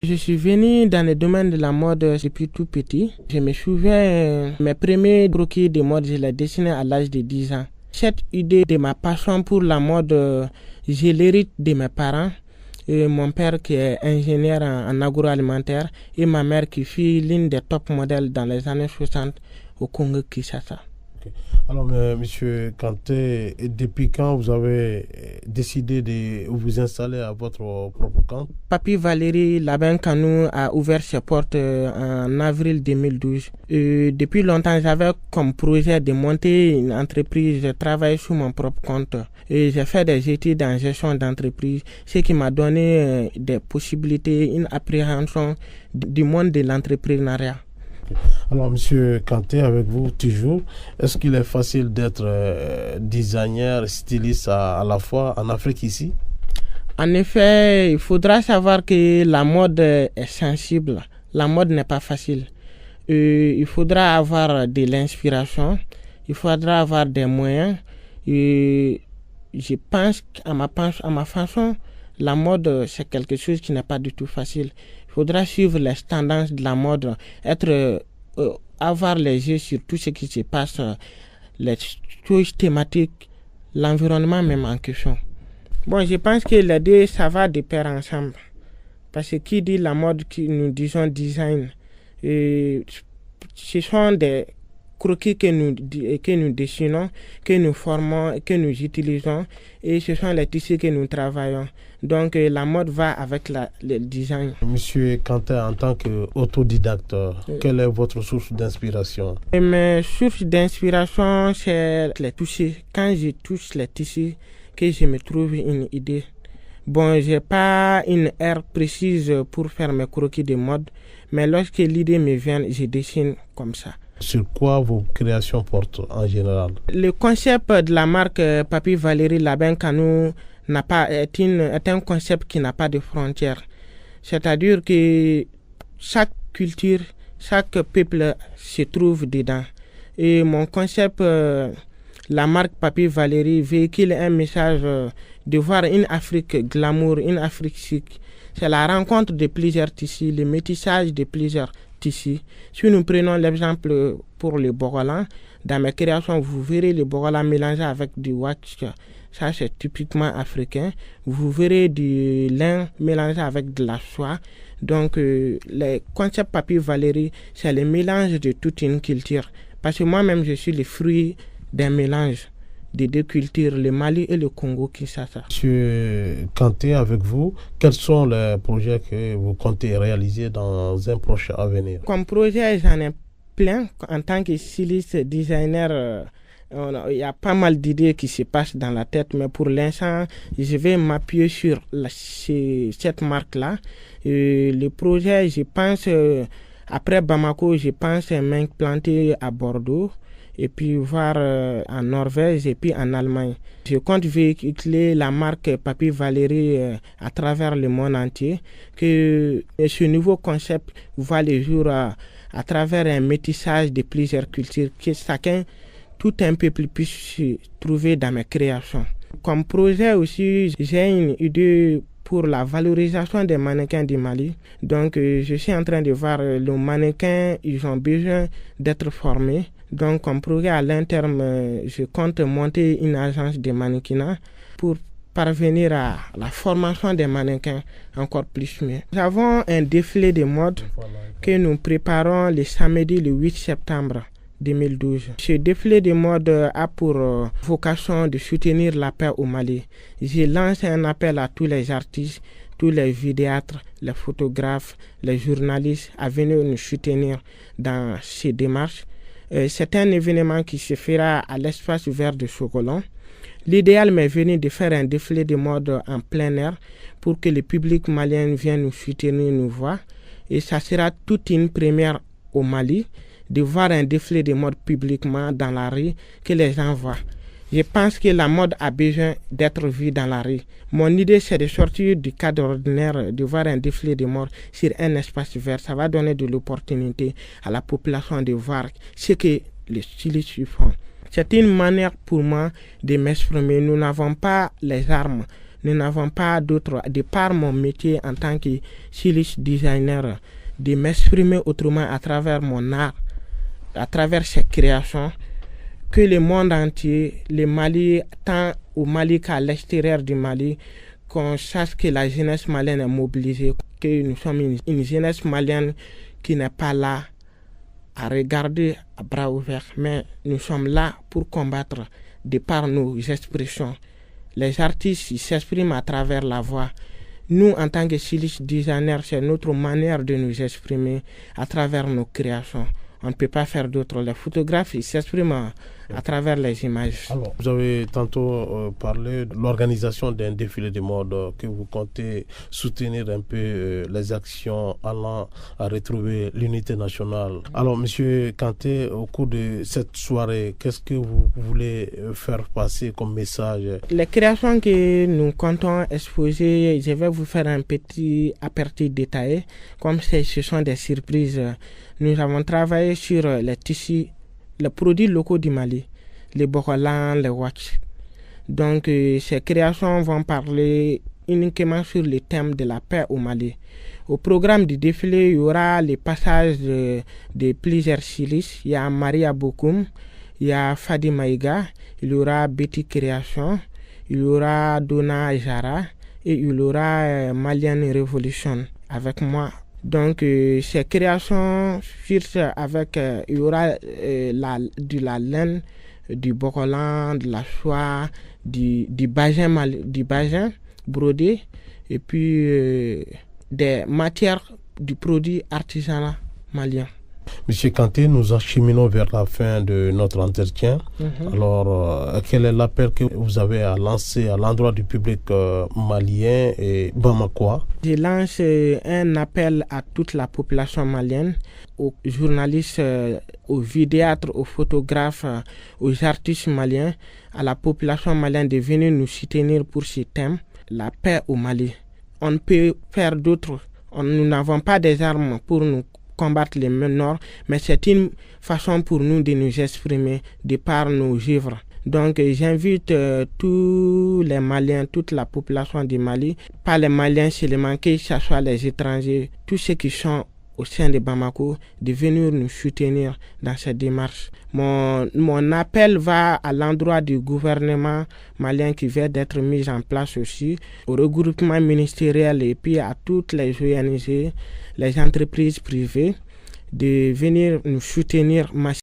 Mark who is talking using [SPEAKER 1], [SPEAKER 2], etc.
[SPEAKER 1] Je suis venu dans le domaine de la mode depuis tout petit. Je me souviens, mes premiers croquis de mode, je les dessinais à l'âge de 10 ans. Cette idée de ma passion pour la mode, je l'hérite de mes parents. Et mon père qui est ingénieur en agroalimentaire et ma mère qui fut l'une des top modèles dans les années 60 au Congo-Kinshasa.
[SPEAKER 2] Okay. Alors, Monsieur Kanté, depuis quand vous avez décidé de vous installer à votre propre compte?
[SPEAKER 1] Papi Valéry Laben Kanou a ouvert ses portes en avril 2012. Depuis longtemps, j'avais comme projet de monter une entreprise. Je travaille sur mon propre compte. J'ai fait des études en gestion d'entreprise, ce qui m'a donné des possibilités, une appréhension du monde de l'entrepreneuriat.
[SPEAKER 2] Alors, Monsieur Kanté, avec vous toujours, est-ce qu'il est facile d'être designer, styliste à la fois en Afrique ici?
[SPEAKER 1] En effet, il faudra savoir que la mode est sensible. La mode n'est pas facile. Il faudra avoir de l'inspiration, il faudra avoir des moyens. Je pense qu'à ma façon, la mode, c'est quelque chose qui n'est pas du tout facile. Il faudra suivre les tendances de la mode, avoir les yeux sur tout ce qui se passe, les choses thématiques, l'environnement même en question. Bon, je pense que les deux, ça va de pair ensemble. Parce que qui dit la mode, nous disons design. Ce sont des croquis que nous dessinons, que nous formons, que nous utilisons. Et ce sont les tissus que nous travaillons. Donc la mode va avec le design.
[SPEAKER 2] Monsieur Kanté, en tant qu'autodidacte, quelle est votre source d'inspiration?
[SPEAKER 1] Mes sources d'inspiration, c'est les tissus. Quand je touche les tissus, que je me trouve une idée. Bon, j'ai pas une heure précise pour faire mes croquis de mode, mais lorsque l'idée me vient, je dessine comme ça.
[SPEAKER 2] Sur quoi vos créations portent en général?
[SPEAKER 1] Le concept de la marque Papi Valéry Laben Kanou est un concept qui n'a pas de frontières. C'est-à-dire que chaque culture, chaque peuple se trouve dedans. Et mon concept, la marque Papi Valéry véhicule un message de voir une Afrique glamour, une Afrique chic. C'est la rencontre de plusieurs tissus, le métissage de plusieurs tissus. Si nous prenons l'exemple pour le Bogolan, dans mes créations, vous verrez le Bogolan mélangé avec du watch. Ça, c'est typiquement africain. Vous verrez du lin mélangé avec de la soie. Donc, le concept Papi Valéry, c'est le mélange de toute une culture. Parce que moi-même, je suis le fruit d'un mélange des deux cultures, le Mali et le Congo-Kinshasa.
[SPEAKER 2] Monsieur Kanté, avec vous, quels sont les projets que vous comptez réaliser dans un proche avenir?
[SPEAKER 1] Comme projet, j'en ai plein. En tant que styliste, designer, il y a pas mal d'idées qui se passent dans la tête, mais pour l'instant, je vais m'appuyer sur cette marque-là. Le projet, je pense, après Bamako, je pense m'implanter à Bordeaux, et puis voir en Norvège et puis en Allemagne. Je compte véhiculer la marque Papi Valéry à travers le monde entier, que ce nouveau concept voit le jour à travers un métissage de plusieurs cultures, que chacun, tout un peuple puisse se trouver dans mes créations. Comme projet aussi, j'ai une idée pour la valorisation des mannequins du Mali. Donc je suis en train de voir les mannequins, ils ont besoin d'être formés. Donc, comme projet à long terme, je compte monter une agence de mannequinat pour parvenir à la formation des mannequins encore plus mieux. Nous avons un défilé de mode que nous préparons le samedi le 8 septembre 2012. Ce défilé de mode a pour vocation de soutenir la paix au Mali. Je lance un appel à tous les artistes, tous les vidéastes, les photographes, les journalistes à venir nous soutenir dans ces démarches. C'est un événement qui se fera à l'espace vert de Chocolat. L'idéal m'est venu de faire un défilé de mode en plein air pour que le public malien vienne nous soutenir, nous voir. Et ça sera toute une première au Mali de voir un défilé de mode publiquement dans la rue que les gens voient. Je pense que la mode a besoin d'être vue dans la rue. Mon idée, c'est de sortir du cadre ordinaire, de voir un défilé de mode sur un espace vert. Ça va donner de l'opportunité à la population de voir ce que les stylistes font. C'est une manière pour moi de m'exprimer. Nous n'avons pas les armes, nous n'avons pas d'autre, de par mon métier en tant que styliste designer, de m'exprimer autrement à travers mon art, à travers ces créations, que le monde entier, le Mali, tant au Mali qu'à l'extérieur du Mali, qu'on sache que la jeunesse malienne est mobilisée, que nous sommes une jeunesse malienne qui n'est pas là à regarder à bras ouverts, mais nous sommes là pour combattre de par nos expressions. Les artistes s'expriment à travers la voix. Nous, en tant que styliste designer, c'est notre manière de nous exprimer à travers nos créations. On ne peut pas faire d'autre. Les photographes s'expriment à travers les images.
[SPEAKER 2] Alors, vous avez tantôt parlé de l'organisation d'un défilé de mode, que vous comptez soutenir un peu les actions allant à retrouver l'unité nationale. Alors, Monsieur Kanté, au cours de cette soirée, qu'est-ce que vous voulez faire passer comme message?
[SPEAKER 1] Les créations que nous comptons exposer, je vais vous faire un petit aperçu détaillé. Comme ce sont des surprises, nous avons travaillé sur les tissus, les produits locaux du Mali, les bokolans, les wax. Donc, ces créations vont parler uniquement sur le thème de la paix au Mali. Au programme du défilé, il y aura les passages de plusieurs stylistes. Il y a Maria Bokoum, il y a Fadi Maïga, il y aura Betty Création, il y aura Donna Jara et il y aura Malian Revolution avec moi. Donc, ces créations avec, il y aura de la laine, du bokolan, de la soie, du basin brodé, et puis des matières du produit artisanal malien.
[SPEAKER 2] Monsieur Kanté, nous acheminons vers la fin de notre entretien. Alors, quel est l'appel que vous avez à lancer à l'endroit du public malien et bamakois?
[SPEAKER 1] Je lance un appel à toute la population malienne, aux journalistes, aux vidéastes, aux photographes, aux artistes maliens, à la population malienne de venir nous soutenir pour ce thème, la paix au Mali. On ne peut faire d'autre. Nous n'avons pas des armes pour nous combattre les meneurs, mais c'est une façon pour nous de nous exprimer de par nos œuvres. Donc j'invite tous les Maliens, toute la population du Mali, pas les Maliens seulement, que ce soit les étrangers, tous ceux qui sont au sein de Bamako, de venir nous soutenir dans cette démarche. Mon appel va à l'endroit du gouvernement malien qui vient d'être mis en place aussi, au regroupement ministériel et puis à toutes les ONG, les entreprises privées, de venir nous soutenir massivement.